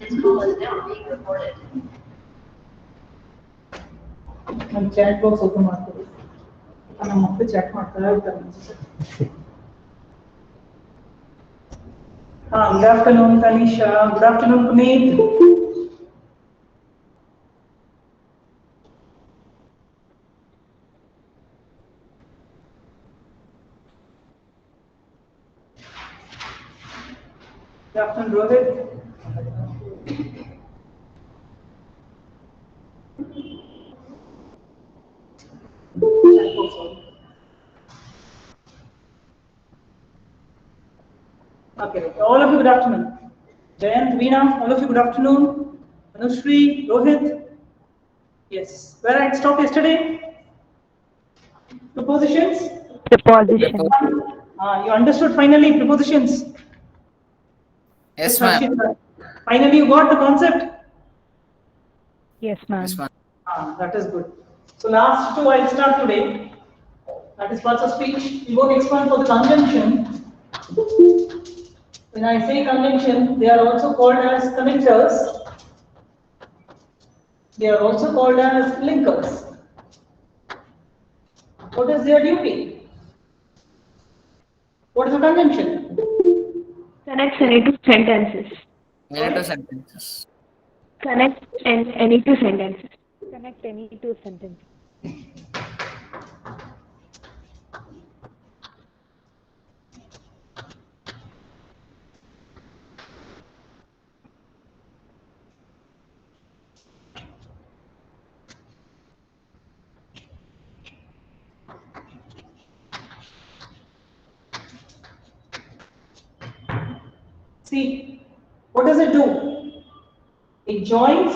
This call is now being recorded. ನಮ್ಮ chat box open ಮಾಡ್ತೀವಿ. ನಮ್ಮ ಮಕ್ಕಳು ಚಾಟ್ ಮಾಡ್ತಾ ಇರ್ತಾರೆ. Good afternoon, Tanisha. Good afternoon, Puneet. Good afternoon, Rohit. Okay, all of you, good afternoon. Jayant, Veena, all of you, good afternoon. Anushri, Rohit. Yes, where I stopped yesterday? Prepositions? Preposition. You understood finally prepositions? Yes, ma'am. Finally, you got the concept? Yes, ma'am. Yes, ma'am. That is good. So last two I'll start today. That is parts of speech. We go next one for the conjunction. When I say conjunction, they are also called as connectors. They are also called as linkers. What is their duty? What is a conjunction? Connects any two sentences. Any two sentences. Connect any two sentences. Connect any two sentences. See, what does it do? It joins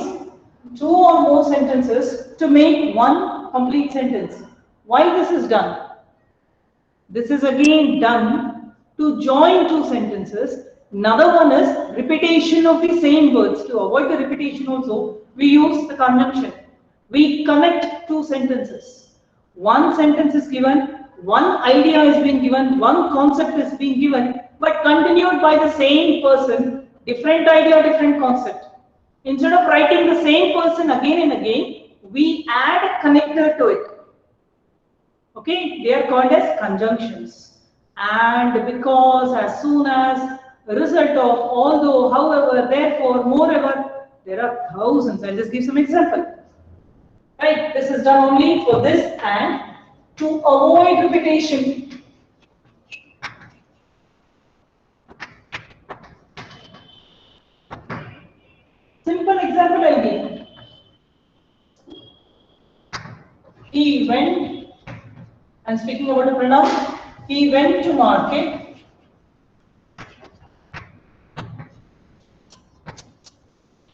two or more sentences to make one complete sentence. Why this is done? This is again done to join two sentences. Another one is repetition of the same words. To avoid the repetition also, we use the conjunction. We connect two sentences. One sentence is given, one idea is being given, one concept is being given, but continued by the same person, different idea, different concept. Instead of writing the same person again and again, we add a connector to it. Okay, they are called as conjunctions. And because as soon as a result of although, however, therefore, moreover, there are thousands. I'll just give some example. Right, this is done only for this and to avoid repetition. Simple example I'll give. He went, I'm speaking about a pronoun, he went to market.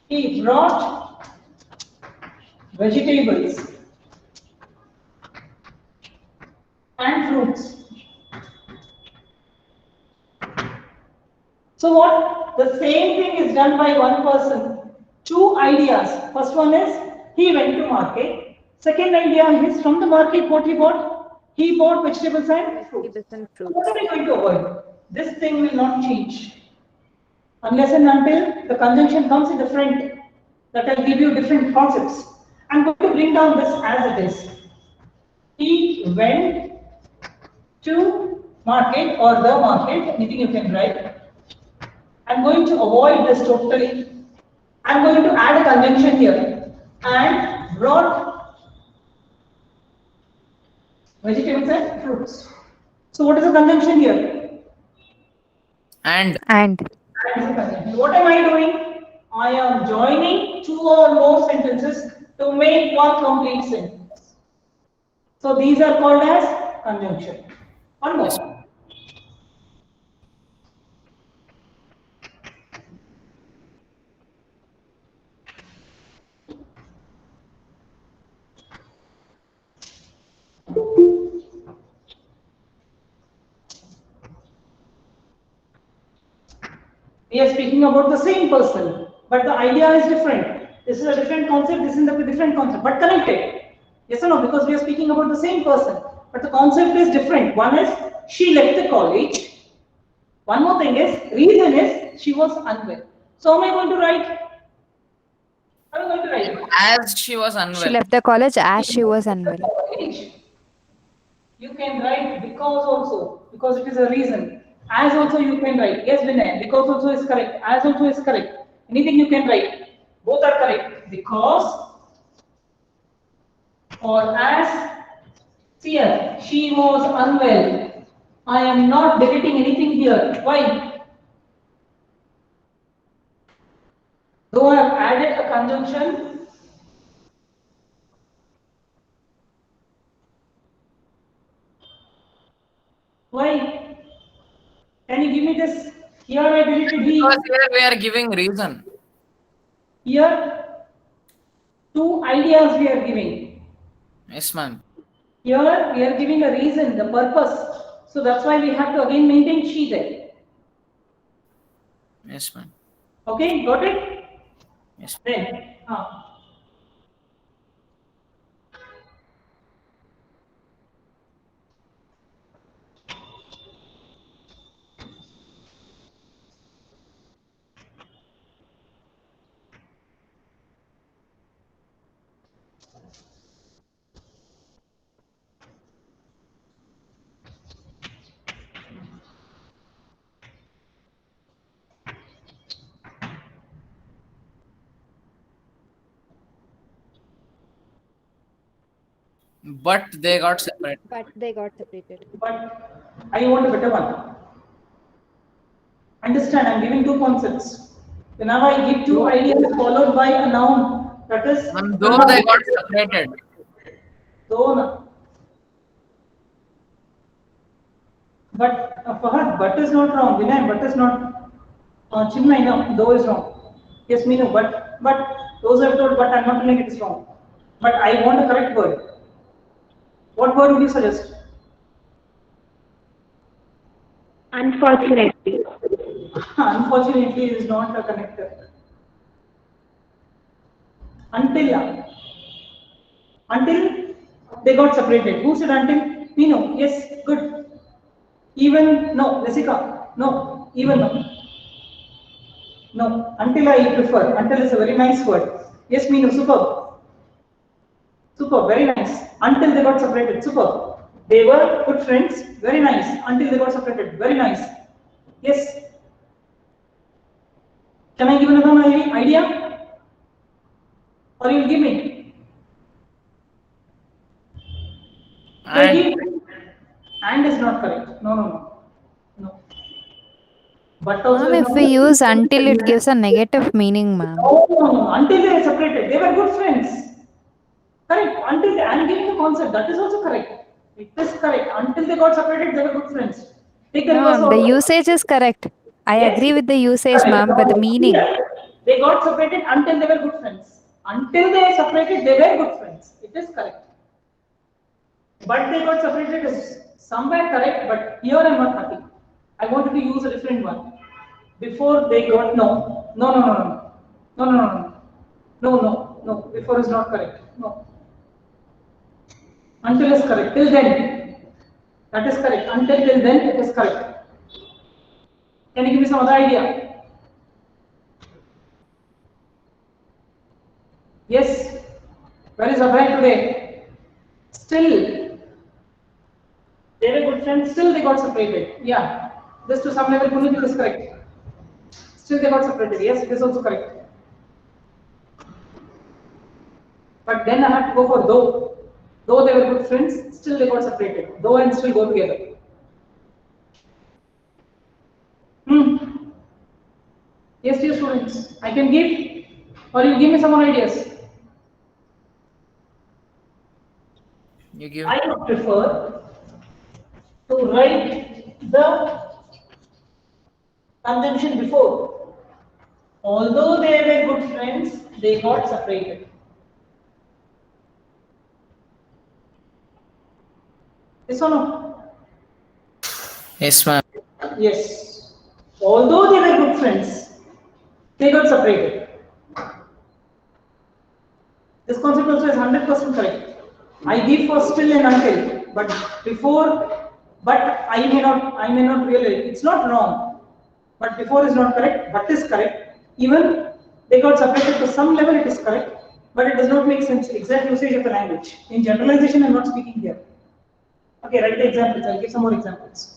He brought vegetables and fruits. So what? The same thing is done by one person. Two ideas. First one is he went to market. Second idea is from the market what he bought? He bought vegetables and fruits. What are we going to avoid? This thing will not change. Unless and until the conjunction comes in the front. That will give you different concepts. I'm going to bring down this as it is. He went to market or the market, anything you can write. I'm going to avoid this totally. I'm going to add a conjunction here and brought vegetables and fruits. So what is the conjunction here? And. What am I doing? I am joining two or more sentences to make one complete sentence. So these are called as conjunction. One more. We are speaking about the same person, but the idea is different. This is a different concept, this is a different concept, but connected. Yes or no? Because we are speaking about the same person, but the concept is different. One is she left the college. One more thing is, reason is she was unwell. So am I going to write How are you going to write? As she was unwell. She left the college as she was unwell. You can write because also, because it is a reason. As also you can write. Yes, Vinay, because also is correct. As also is correct. Anything you can write. Both are correct. Because or as. See here, she was unwell. I am not deleting anything here. Why? Though I have added a conjunction, why? Can you give me this? Here I deleted he. Because here we are giving reason. Here, two ideas we are giving. Yes, ma'am. Here we are giving a reason, the purpose. So that's why we have to again maintain she there. Yes, ma'am. Okay, got it? Yes. Then, But they got separated. But they got separated. but I want a better one. Understand, I'm giving two concepts. Whenever I give two ideas followed by a noun, that is. And though they got separated. Though. But Fahad, but is not wrong. Vinay, but is not. Chinmay, no, though is wrong. Yes, Meenu, but those are told, but I'm not telling it is wrong. But I want a correct word. What word would you suggest? Unfortunately. Unfortunately, it is not a connector. Until they got separated. Who said until? Meenu, yes, good. Even, no, Jessica, no, even no. No, until I prefer. Until is a very nice word. Yes, Meenu, superb. Superb, very nice. Until they got separated, superb. They were good friends, very nice. Until they got separated, very nice. Yes. Can I give another idea? Or you'll give me? And is not correct. No. But also Ma'am, if we use until, it gives a negative meaning, ma'am. No. Until they are separated, they were good friends. Correct. Until I am giving the concept, that is also correct. It is correct. Until they got separated, they were good friends. Take the No, reverse ma'am, the order. usage is correct. I Yes. agree with the usage, Correct. ma'am, but the meaning. Here, they got separated until they were good friends. Until they separated, they were good friends. It is correct. But they got separated is somewhere correct, but here I'm not happy. I wanted to use a different one. Before they got no. Before is not correct. No. Until is correct. Till then. That is correct. Until till then it is correct. Can you give me some other idea? Yes. Where is Abhay today? Still. They were good friends, still they got separated. Yeah. This to some level Puneet is correct. Still they got separated. Yes, it is also correct. But then I have to go for though. Though they were good friends, still they got separated. Though and still go together. Yes, dear students, I can give, or you give me some more ideas. You give. I would prefer to write the conjunction before. Although they were good friends, they got separated. Yes or no? Yes, ma'am. Yes. Although they were good friends, they got separated. This concept also is 100% correct. I give for still and until, but before, but I may not really. It's not wrong, but before is not correct, but is correct. Even They got separated to some level, it is correct, but it does not make sense. Exact usage of the language. In generalization, I'm not speaking here. Okay, write the examples. I'll give some more examples.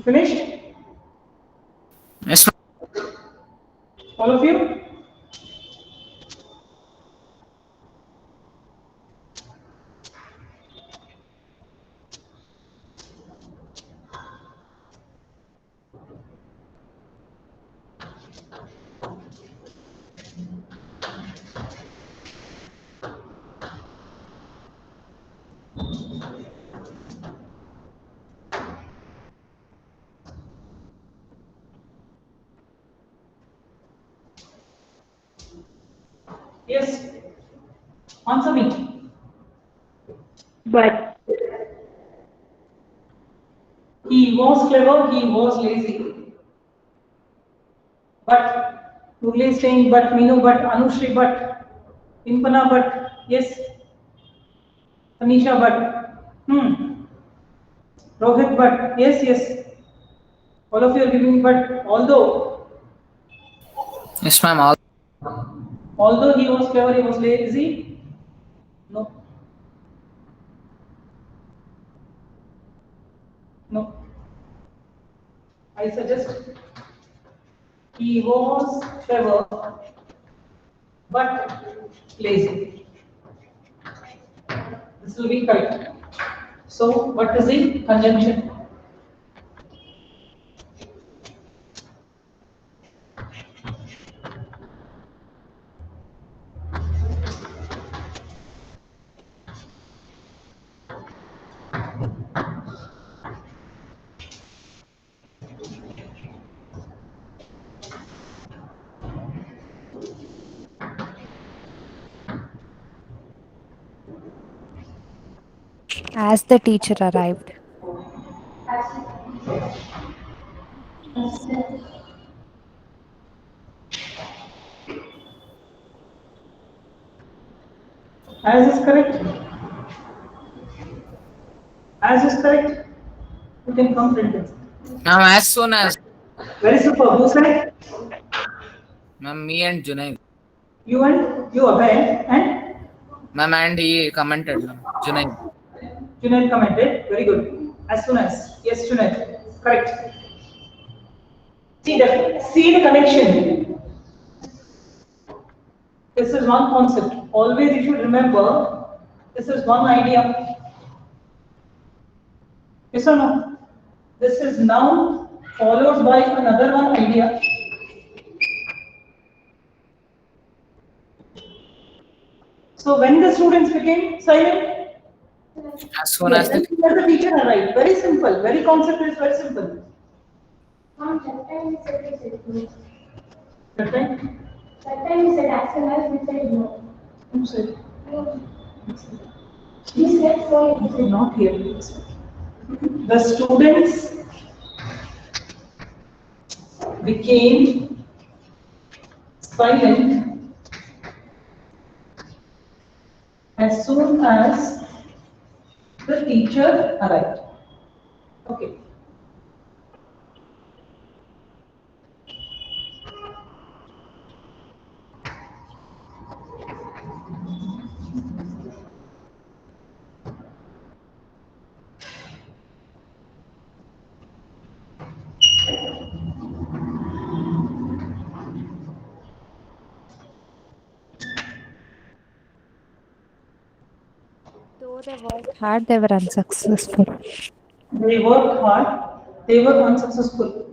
Finished? Yes, ma'am. All of you? Yes. Answer me. But He was clever, he was lazy. But Murli is saying but, Meenu but, Anushri but, Impana but, yes. Tanisha but, Rohit but, yes, yes. All of you are giving but, Yes, ma'am. although he was clever, he was lazy. No. No. I suggest he was clever but lazy. This will be correct. So, what is the conjunction? as the teacher arrived. As is correct. As is correct. You can comprehend it. Ma'am, as soon as. Very super. Who said? Ma'am, me and Junaid. You and you, Abhay, and Ma'am, and he commented, ma'am. Junaid. Junaid commented. Very good. As soon as. Yes, Junaid. Correct. See the connection. This is one concept. Always you should remember, this is one idea. Yes or no? This is noun followed by another one idea. So when the students became silent, As soon yes, as and the teacher arrived. Very simple. Very concept is very simple. That time? That time he said as soon as we said no. Who said? He said so. He said not here. The students became silent as soon as the teacher arrived. Okay. Though they worked hard, they were unsuccessful. They worked hard, they were unsuccessful.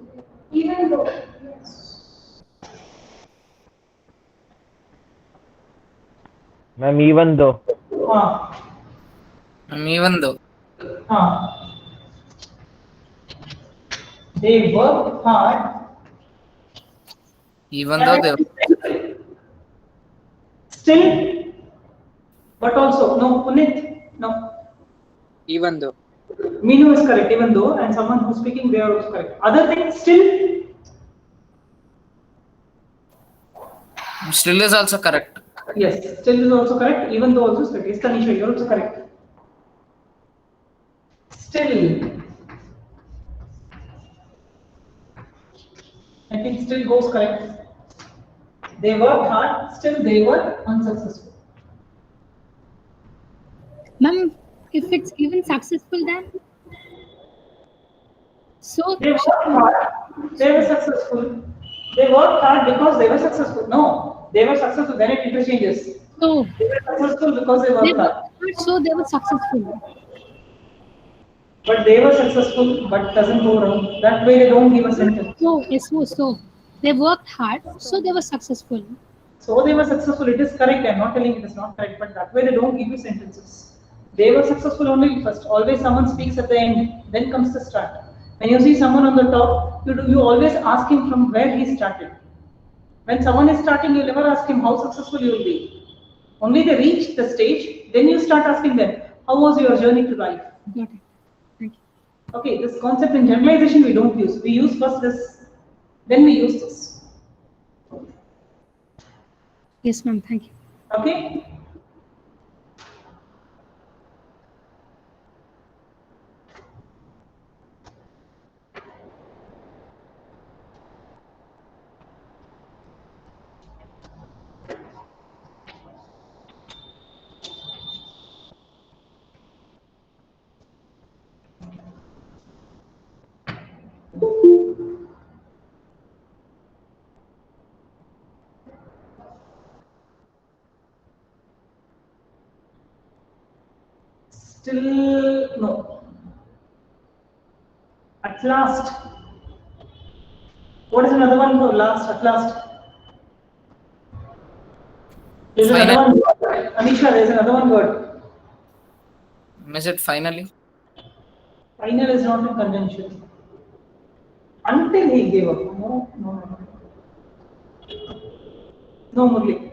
Even though. Ma'am, even though. Ah, ma'am, even though. ah. They work hard. Even though they Still, but also, no, Punit, no. Even though. Minu is correct, even though, and someone who's speaking, they are also correct. Other things, still is also correct. yes, still is also correct, even though also is correct. Yes, Tanisha, you're also correct. Still, I think still goes correct. They worked hard, still they were unsuccessful. Ma'am, if it's even successful, then so They worked hard, they were successful. They worked hard because they were successful. No, they were successful, then it interchanges. so They were successful because they they worked worked hard. hard, so they were successful. But they were successful, but doesn't go wrong. That way they don't give a sentence. So they worked hard, so they were successful. So they were successful, it is correct. I'm not telling it is not correct, but that way they don't give you sentences. They were successful only first. Always someone speaks at the end, then comes the start. When you see someone on the top, you always ask him from where he started. When someone is starting, you never ask him how successful you will be. Only they reach the stage, then you start asking them, how was your journey to life? Got it. Thank you. Okay, this concept in generalization we don't use. We use first this, then we use this. Yes, ma'am. Thank you. Okay? Still no. At last. What is another one for last? At last. There's another one word. Anisha, there's another one word. Is it finally? Final is not in conjunction. Until he gave up. No. No, Murli.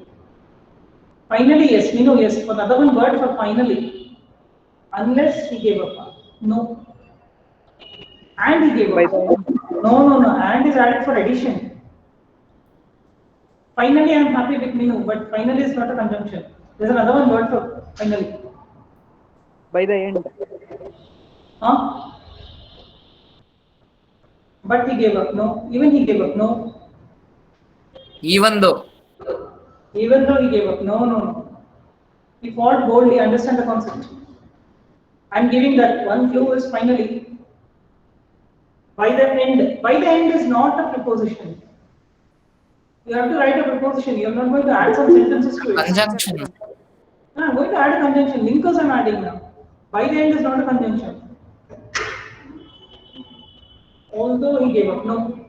Finally, yes. We know, yes. For another one word for finally. Unless he gave up. No. And he gave up. No. And is added for addition. Finally, I am happy with Minu, but finally is not a conjunction. There's another one word for finally. By the end. Huh? But he gave up. No. Even he gave up. No. Even though. Even though he gave up. No. He fought boldly. Understand the concept. I'm giving that one clue is finally. By the end. By the end is not a preposition. You have to write a preposition. You are not going to add some sentences to it. Conjunction. No, I'm going to add a conjunction. Linkers I'm adding now. By the end is not a conjunction. Although he gave up. No.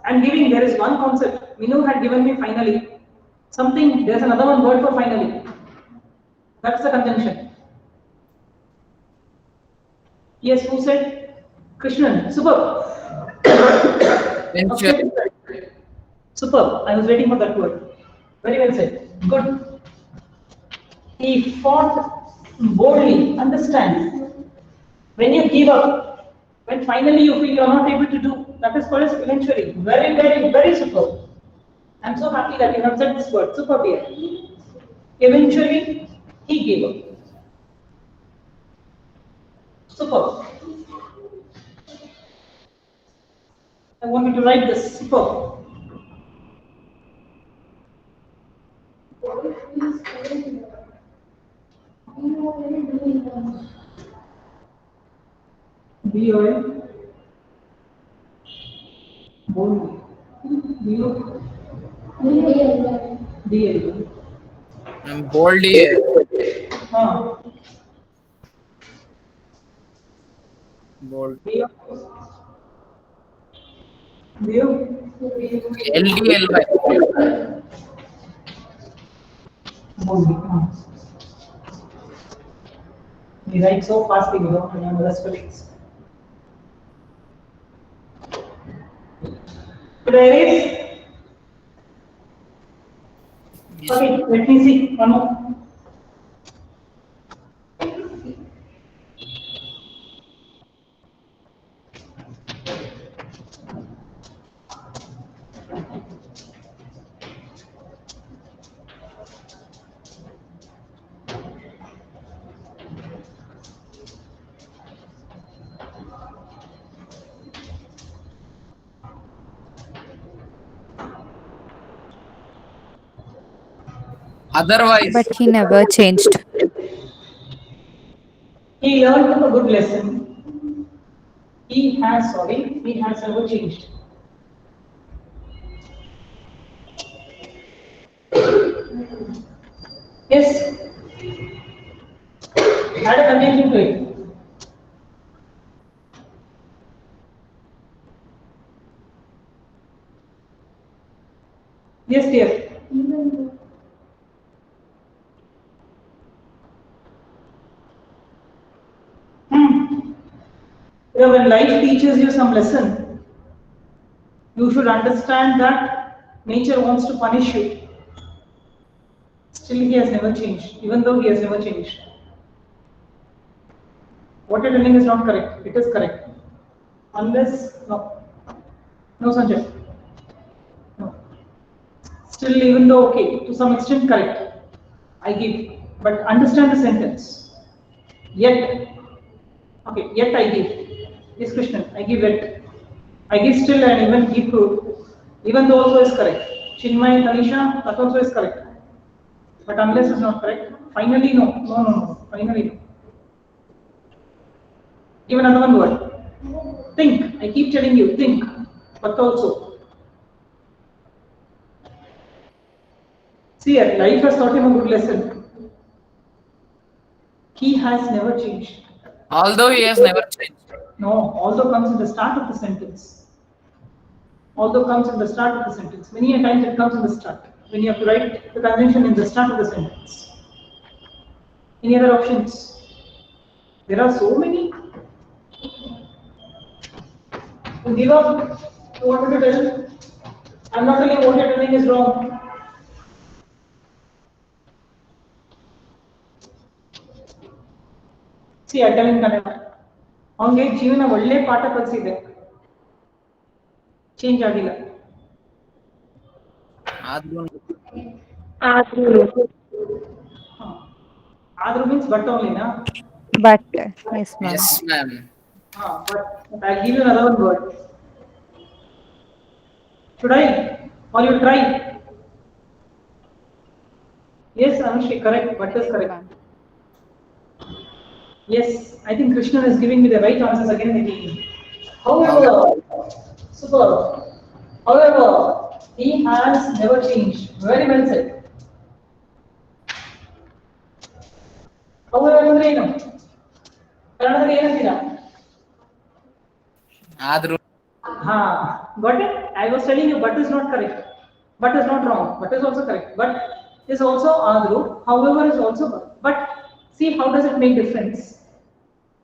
I'm giving, there is one concept. Minu had given me finally. Something, there's another one word for finally. That's the conjunction. Yes, who said? Krishnan. Superb. Venture. Superb. I was waiting for that word. Very well said. Good. He fought boldly. Understand. When you give up, when finally you feel you are not able to do, that is called as eventually. Very superb. I'm so happy that you have said this word. Superb here. Eventually, he gave up. Superb. I want you to write this. Superb. B-O-N. Boldly. B-O. D-L. I'm bold here. Bold. B-O. B-O. LDLY. Boldly. We write so fastly, we don't remember the spellings. Should I erase? Okay, let me see. One more. Otherwise, But he never changed. He learned a good lesson. He has never changed. Yes, add a conjunction to it. Yes, dear. Even though. When life teaches you some lesson, you should understand that nature wants to punish you. Still, he has never changed, even though he has never changed. What you're telling is not correct. It is correct. Unless, no. No, Sanjay. No. Still, even though, okay, to some extent correct. I give. But understand the sentence. Yet, okay, yet I give. Yes, Krishnan, I give yet. I give still and even give proof. Even though also is correct. Chinmay, Tanisha, that also is correct. But unless is not correct, finally no. No, no, no. Finally no. Give another one word. Think. I keep telling you, think. But also. See, life has taught him a good lesson. He has never changed. although he has never changed. No, although comes in the start of the sentence. Although comes in the start of the sentence. Many a times it comes in the start. When you have to write the conjunction in the start of the sentence. Any other options? There are so many. You give up. You want me to tell? I'm not telling you what you're telling is wrong. See, I tell him Kannada. ಅವನಿಗೆ ಜೀವನ ಒಳ್ಳೆ ಪಾಠ ಕಲಿಸಿದೆ change ಆಗಿಲ್ಲ ಆದ್ರೂ ಆದ್ರೂ means but ಓನ್ಲಿನಾ But yes, ma'am. yes ma'am. but I'll give you another one word. Should I? Or you try? Yes, Anushri, correct. But is Yes, correct. ma'am. Yes, I think Krishnan is giving me the right answers again and again. However, super. However, he has never changed. Very well said. However, ಅಂದ್ರೆ ಏನು ಕನ್ನಡದಲ್ಲಿ ಏನಂತೀರಾ ಆದ್ರೂ ha got it. I was telling you but is not correct, but is not wrong, but is also correct, but is also adru, however is also but see how does it make difference.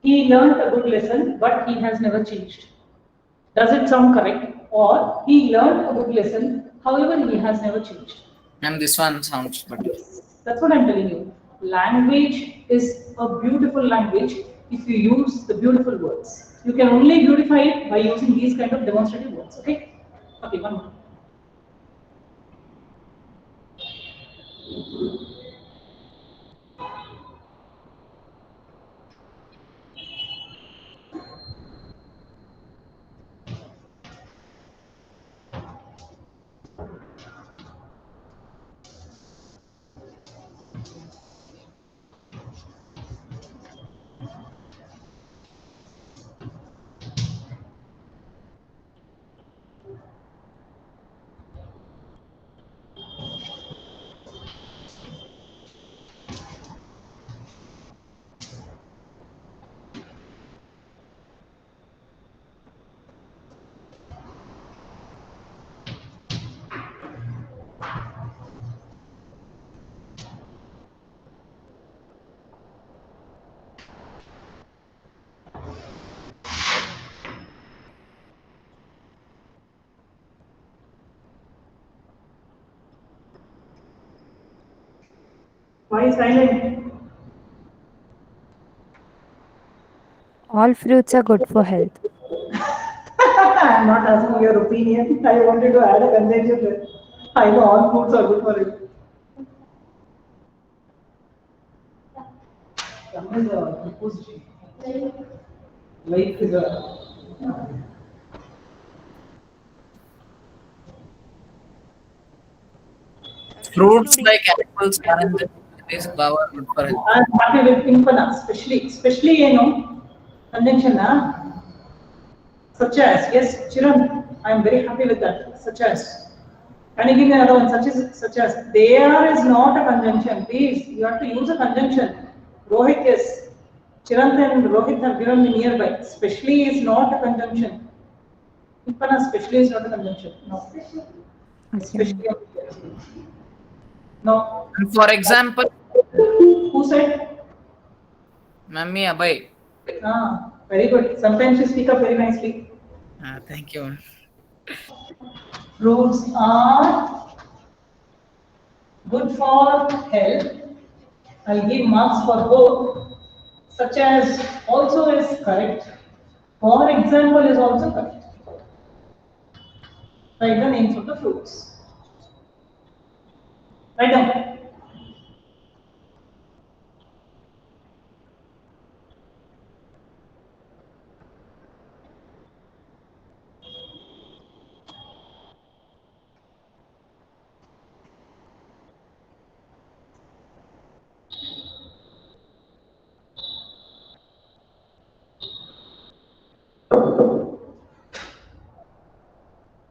He learned a good lesson but he has never changed. Does it sound correct? Or he learned a good lesson, however he has never changed. and this one sounds better. That's what I'm telling you. Language is a beautiful language if you use the beautiful words. You can only beautify it by using these kind of demonstrative words. Okay? Okay, one more. Why silent? All fruits are good for health. I'm not asking your opinion. I wanted to add a conjunction there. I know all foods are good for it. Some is a preposition. Like is a. Fruits like apples, oranges, this flower good for health. I'm happy with impana, especially conjunction, such as, yes, Chiran, I'm very happy with that, such as. Can you give me another one, such as, there is not a conjunction, please, you have to use a conjunction. Rohit, yes, Chiran and Rohit have given me nearby, especially is not a conjunction. Impana, especially is not a conjunction, no. Okay. Especially, no. And for example, Who said? Mummy Abhay. Very good. Sometimes you speak up very nicely. Thank you. Fruits are good for health. I'll give marks for both. Such as also is correct. For example is also correct. Write the names of the fruits. Write down.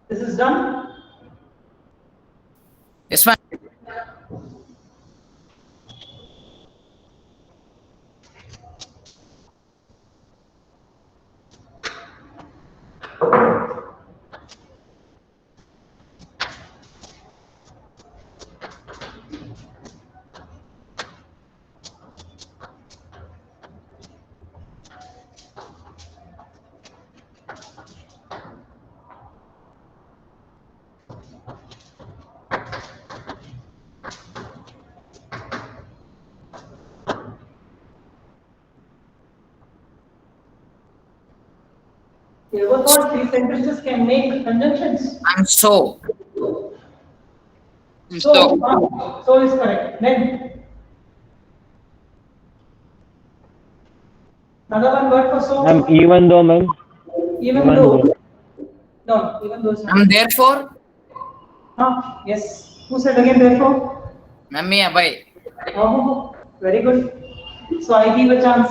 This is done. Yes, ma'am. You ever thought these sentences can make conjunctions? I'm so. So is correct. Then another one word for so. Ma'am, even though, ma'am. Even Even though. though. No, even though is not. I'm therefore Yes. Who said again therefore? Mummy Abhay. Oh, very good. So I give a chance.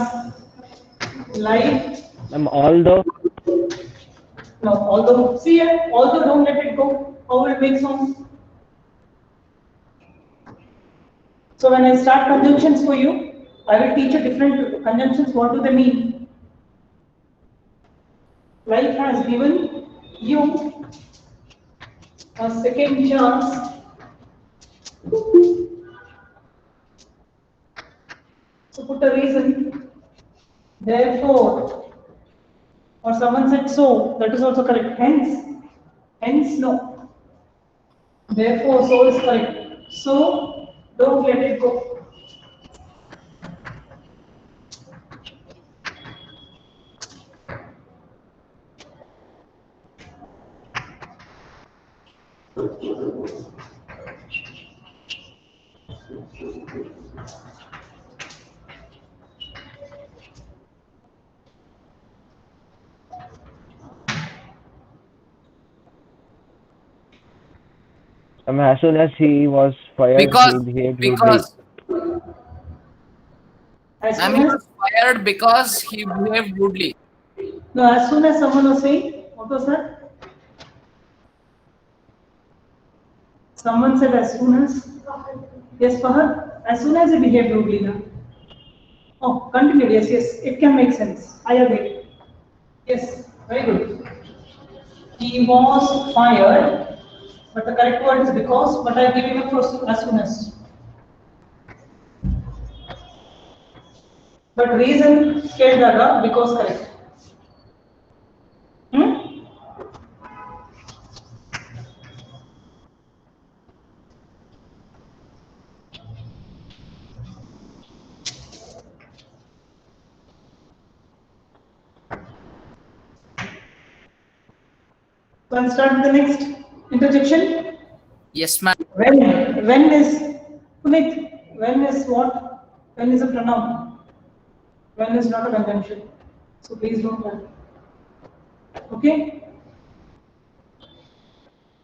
Like, Ma'am, although. no, although, see here, although don't let it go. How will it make sound? So when I start conjunctions for you, I will teach you different conjunctions. What do they mean? Life has given you a second chance. So put a reason. Therefore, or someone said so, that is also correct. Hence no. Therefore, so is correct. So don't let it go. As soon as he was fired, Because he behaved rudely. because As ma'am, soon he as, was fired because he behaved rudely. no, as soon as someone was saying, what was that? Someone said as soon as. Yes, Fahad. As soon as he behaved rudely, now. Oh, continued. Yes. It can make sense. I agree. Yes, very good. He was fired, but the correct word is because. But I give him a for as soon as. But reason ಕೇಳಿದಾಗ because correct. So I'll start with the next interjection. Yes, ma'am. When is Punit? When is what? When is a pronoun? When is not a conjunction. So please don't worry. Okay?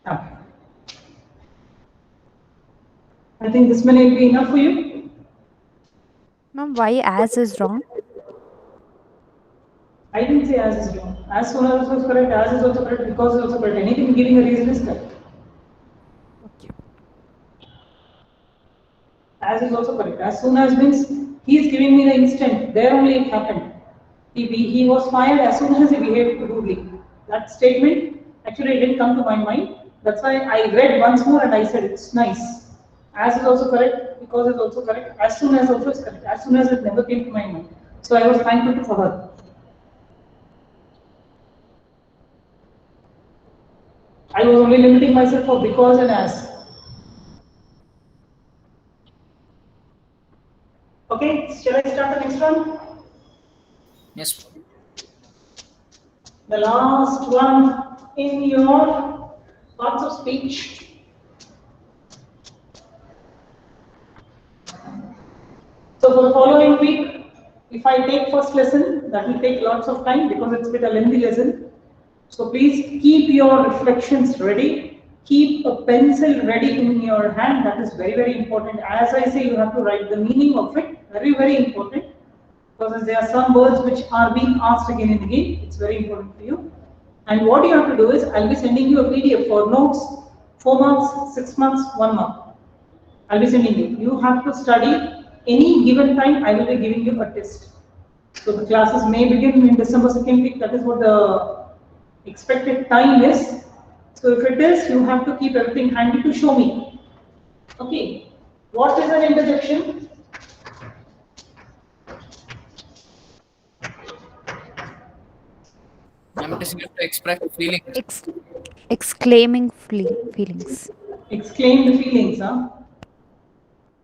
Now, I think this many will be enough for you. Ma'am, why as is wrong? I didn't say as is wrong. As soon as is correct, as is also correct, because is also correct. Anything giving a reason is correct. Okay. As is also correct. As soon as means he is giving me the instant, there only it happened. He was fired as soon as he behaved rudely. That statement actually didn't come to my mind. That's why I read once more and I said it's nice. As is also correct, because is also correct, as soon as also is correct. As soon as it never came to my mind. So I was thankful for her. I was only limiting myself for because and as. Okay, shall I start the next one? Yes. The last one in your parts of speech. So for the following week, if I take first lesson, that will take lots of time because it's a bit a lengthy lesson. So please keep your reflections ready. Keep a pencil ready in your hand. That is very, very important. As I say, you have to write the meaning of it. Very, very important. Because there are some words which are being asked again and again. It's very important for you. And what you have to do is, I'll be sending you a PDF for notes, 4 months, 6 months, 1 month. I'll be sending you. You have to study any given time. I will be giving you a test. So the classes may begin in December 2nd week. That is what the expected time is. So if it is, you have to keep everything handy to show me. Okay. What is an interjection? I'm just used to express feelings. Exclaiming feelings. Exclaim the feelings, huh?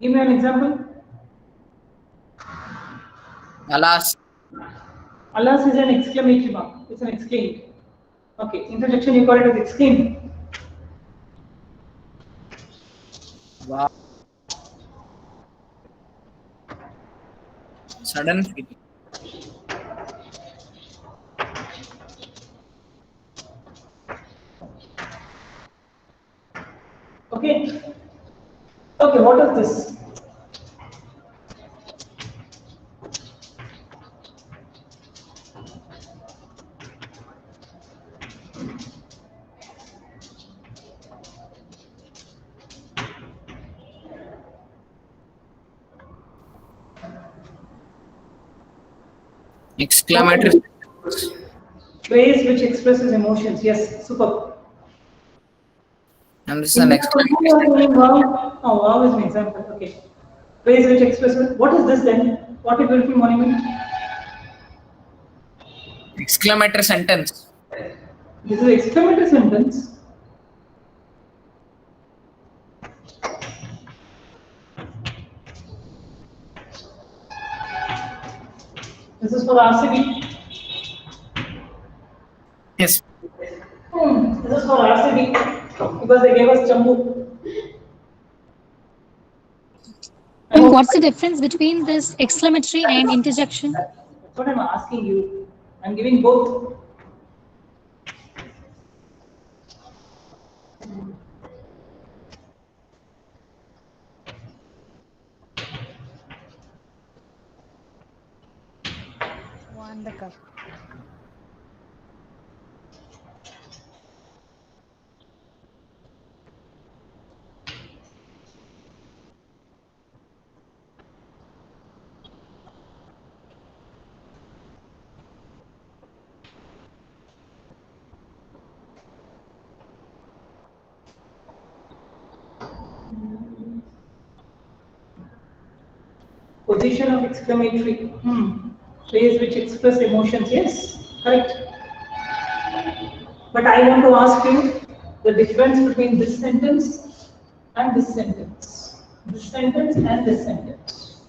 Give me an example. Alas. Alas is an exclamation mark. It's an exclaim. Okay, interjection you call it as exclaim. Wow. Sudden feeling. Okay. Okay, what is this? Exclamatory. Phrase which expresses emotions. Yes, super. And this is an exclamatory. Wow. Oh, wow is an example. Okay. Phrase which expresses. What is this then? What it will be monument? Exclamatory sentence. This is exclamatory sentence. This is for RCB. Yes. This is for RCB because they gave us Jammu. And what's the difference between this exclamatory and interjection? That's what I'm asking you. I'm giving both. Won the cup. Position of exclamatory. Phrase which express emotions. Yes, correct. But I want to ask you the difference between this sentence and this sentence. This sentence and this sentence.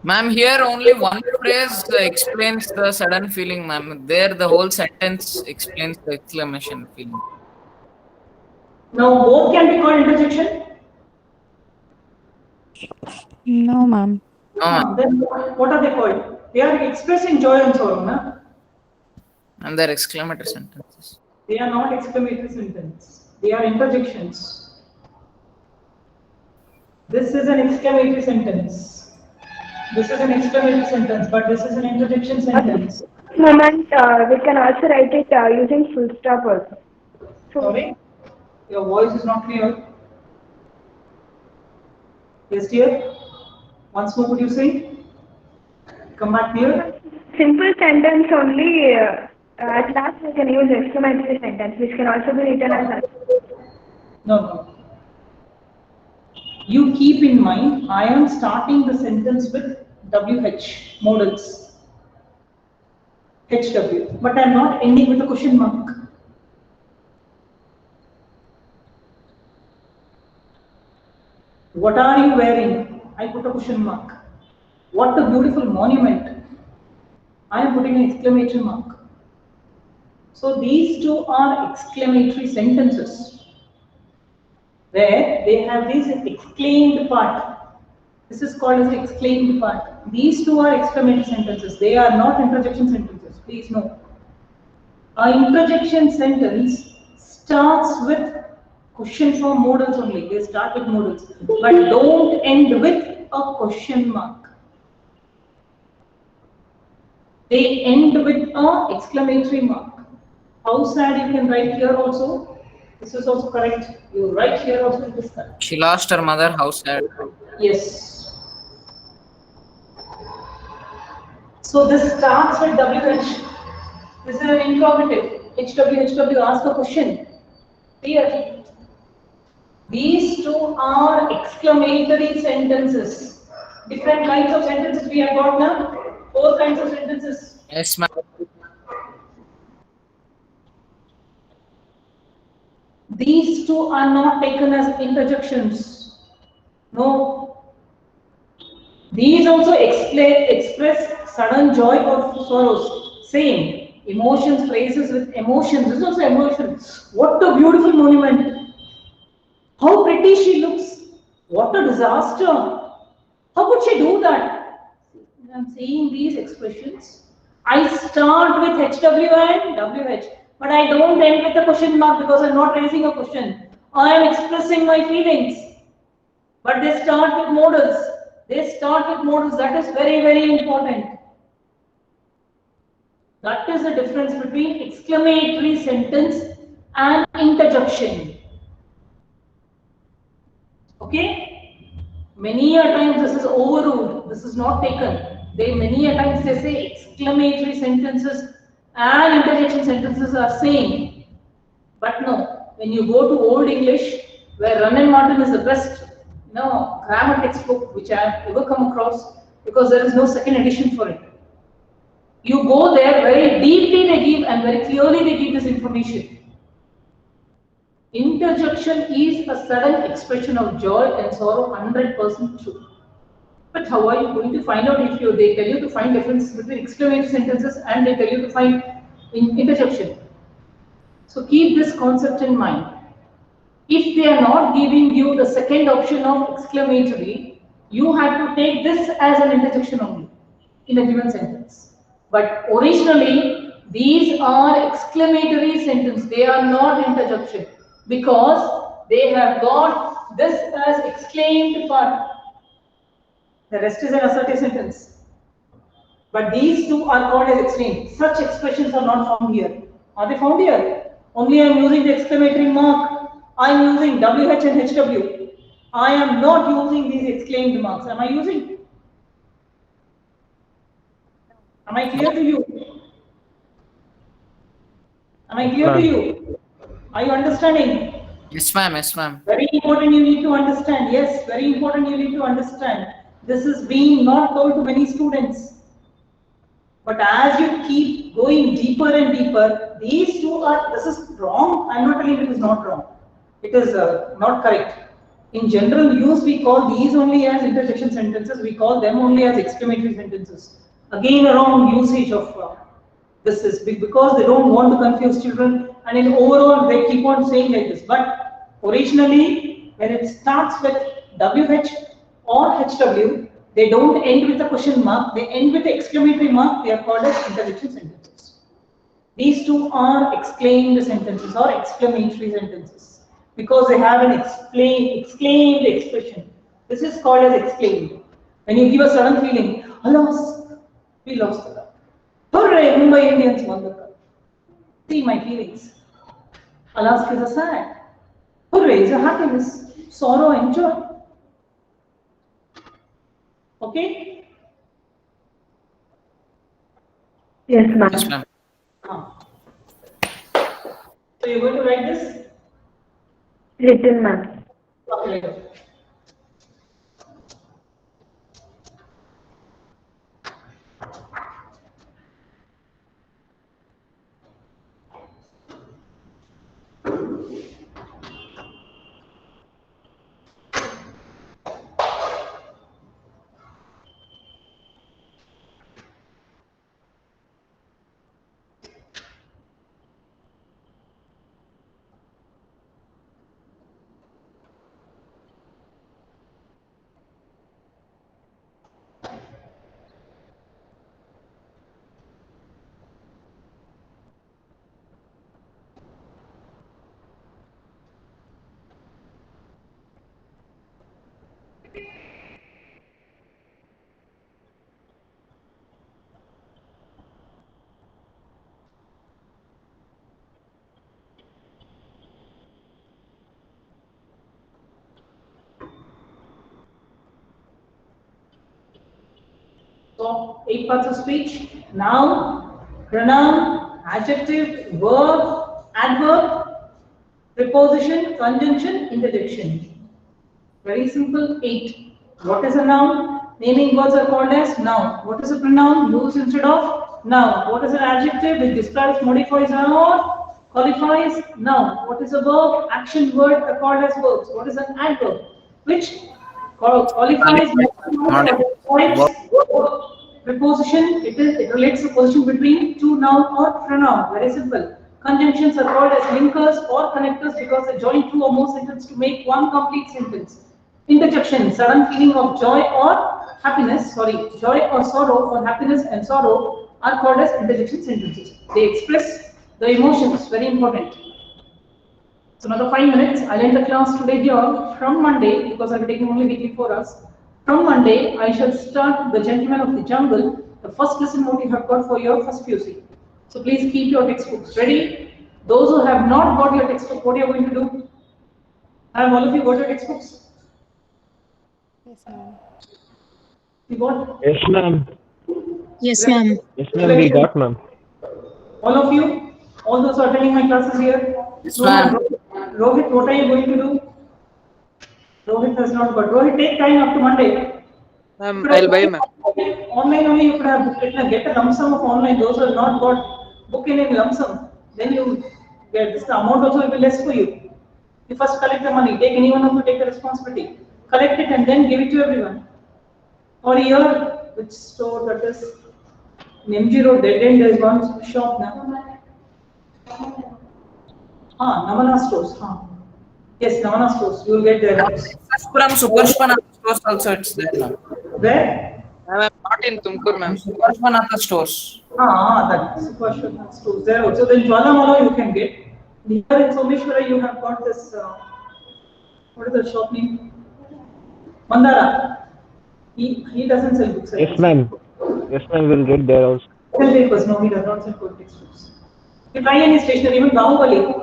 Ma'am, here only one phrase explains the sudden feeling, ma'am. There, the whole sentence explains the exclamation feeling. Now, both can be called interjection. No, ma'am. No, ma'am. Then what are they called? They are expressing joy and sorrow, na? And they're exclamatory sentences. They are not exclamatory sentence. They are interjections. This is an exclamatory sentence. This is an exclamatory sentence, but this is an interjection sentence. Moment, we can also write it using full stop also. Sorry? Your voice is not clear. Yes, dear? Once more, could you say? Come back here. Simple sentence only, at last we can use exclamatory sentence, which can also be written as No. You keep in mind, I am starting the sentence with WH, modals. HW, but I am not ending with a question mark. What are you wearing? I put a question mark. What a beautiful monument. I am putting an exclamatory mark. So these two are exclamatory sentences where they have this exclaimed part. This is called as the exclaimed part. These two are exclamatory sentences. They are not interjection sentences. Please know. An interjection sentence starts with question form modals only. They start with modals, but don't end with a question mark. They end with an exclamatory mark. How sad you can write here also. This is also correct. You write here also it is correct. She lost her mother. How sad. Yes. So this starts with WH. This is an interrogative. HW, ask a question. Clear? These two are exclamatory sentences. Different kinds of sentences we have got now. 4 kinds of sentences. Yes, ma'am. These two are not taken as interjections. No. These also express sudden joy or sorrows. Same. Emotions, phrases with emotions. This is also emotion. What a beautiful monument. How pretty she looks. What a disaster. How could she do that? I'm saying these expressions. I start with HW and WH, but I don't end with a question mark because I'm not raising a question. I am expressing my feelings. But they start with modals. They start with modals. That is very, very important. That is the difference between exclamatory sentence and interjection. Okay? Many a times this is overruled. This is not taken. Many a times they say exclamatory sentences and interjection sentences are same. But no, when you go to Old English, where Runne and Martin is the best grammar textbook which I have ever come across, because there is no second edition for it. You go there, very deeply they give and very clearly they give this information. Interjection is a sudden expression of joy and sorrow, 100% true. But how are you going to find out if they tell you to find differences between exclamatory sentences and they tell you to find interjection? So keep this concept in mind. If they are not giving you the second option of exclamatory, you have to take this as an interjection only in a given sentence. But originally, these are exclamatory sentences. They are not interjection because they have got this as exclaimed part. The rest is an assertive sentence. But these two are called as exclaimed. Such expressions are not found here. Are they found here? Only I am using the exclamatory mark. I am using WH and HW. I am not using these exclaimed marks. Am I using? Am I clear to you? Am I clear to you? Are you understanding? Yes, ma'am. Yes, ma'am. Very important you need to understand. Yes, very important you need to understand. This is being not told to many students. But as you keep going deeper and deeper, these two are, this is wrong. I'm not telling it is not wrong. It is not correct. In general use, we call these only as interjection sentences. We call them only as exclamatory sentences. Again, around usage of this is because they don't want to confuse children, and in overall they keep on saying like this. But originally, when it starts with WH or HW, they don't end with a question mark. They end with the exclamatory mark. They are called as interjection sentences. These two are exclaimed sentences or exclamatory sentences because they have an exclaimed expression. This is called as exclaimed. When you give a sudden feeling, alas, we lost the cup. Hooray, Mumbai Indians won the cup. See my feelings. Alas is a sad. Hooray is a happiness. Sorrow and joy. Okay? Yes, ma'am. Yes, ma'am. So you're going to write this? Written, ma'am. Okay. So, 8 parts of speech. Noun, pronoun, adjective, verb, adverb, preposition, conjunction, interjection. Very simple. 8. What is a noun? Naming words are called as noun. What is a pronoun? Used instead of noun. What is an adjective? It describes, modifies, or qualifies noun. What is a verb? Action word are called as verbs. What is an adverb? Which qualifies, preposition. It relates the position between two noun or pronoun. Very simple. Conjunctions are called as linkers or connectors because they join two or more sentences to make one complete sentence. Interjection, sudden feeling of joy or happiness, joy or sorrow or happiness and sorrow are called as interjection sentences. They express the emotions, very important. So another 5 minutes, I'll end the class today here. From Monday, because I'll be taking only weekly for us, from Monday, I shall start The Gentleman of the Jungle, the first lesson what you have got for your first PUC. So please keep your textbooks ready. Those who have not got your textbook, what are you going to do? Have all of you got your textbooks? Yes, ma'am. You got? Yes, ma'am. Yes, ma'am. Yes, ma'am. We got, ma'am. All of you? All those who are attending my classes here? Yes, ma'am. Rohit, what are you going to do? Rohit has not got. Rohit, take time up to Monday. I'll buy, ma'am. Online only you could have get a lump sum of online. Those who have not got book in lump sum, then you get this. The amount also will be less for you. You first collect the money. Take anyone who will take the responsibility. Collect it and then give it to everyone. Or here, which store that is? In MG Road, dead end, there is one shop now. Navana stores. Yes, Navana stores. You will get there. From Suparshvanatha stores also it's there now. Where? I'm not in Tumkur, ma'am. Suparshvanatha stores. That Suparshvanatha stores there also. Then Jwalamala you can get. Here in Someshwara you have got this. What is the shop name? Mandara. He doesn't sell books. Yes, ma'am. Yes, ma'am. We'll get there also. Papers. No, he does not sell good textbooks. You try any stationery, even Bahubali.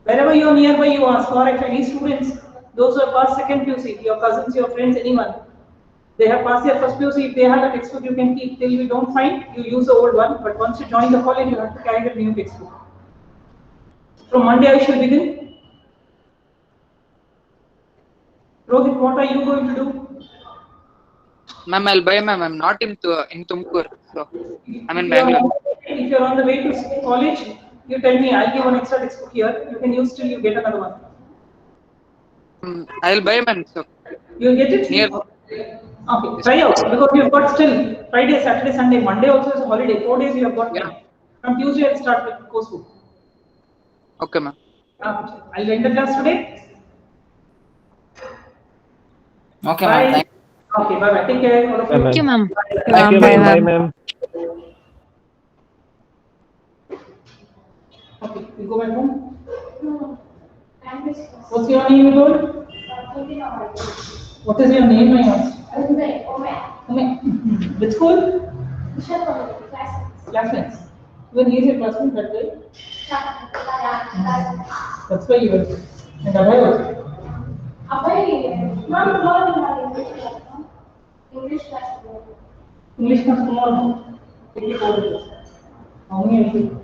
Wherever you are nearby, you ask for any students, those who have passed second PUC, your cousins, your friends, anyone. They have passed their first PUC. If they have a textbook, you can keep till we don't find. You use the old one, but once you join the college, you have to carry the new textbook. From Monday, I shall begin. Rohit, what are you going to do? Ma'am, I'll buy, ma'am. I'm not in Tumkur, so I'm in Bangalore. If you're on the way to college, you tell me, I'll give one extra textbook here. You can use till you get another one. I'll buy, ma'am. So You'll get it? near. Okay, try out because you've got still Friday, Saturday, Sunday, Monday also is a holiday. 4 days you have got Yeah. time. From Tuesday I'll start with coursework. Okay, ma'am. I'll end the class today. Okay, Bye. ma'am. Thank Okay, bye bye. Take care. All of you. Thank you, ma'am. Thank you, Bye, ma'am. Bye, ma'am. ma'am. Okay, you go back home. No. And this What's your name, you told? What is your name, I asked? Which school? Classmates. Even he is a classmate that day. That's why you were. And Abhay also. English class. English class tomorrow. Take it over. How many of you?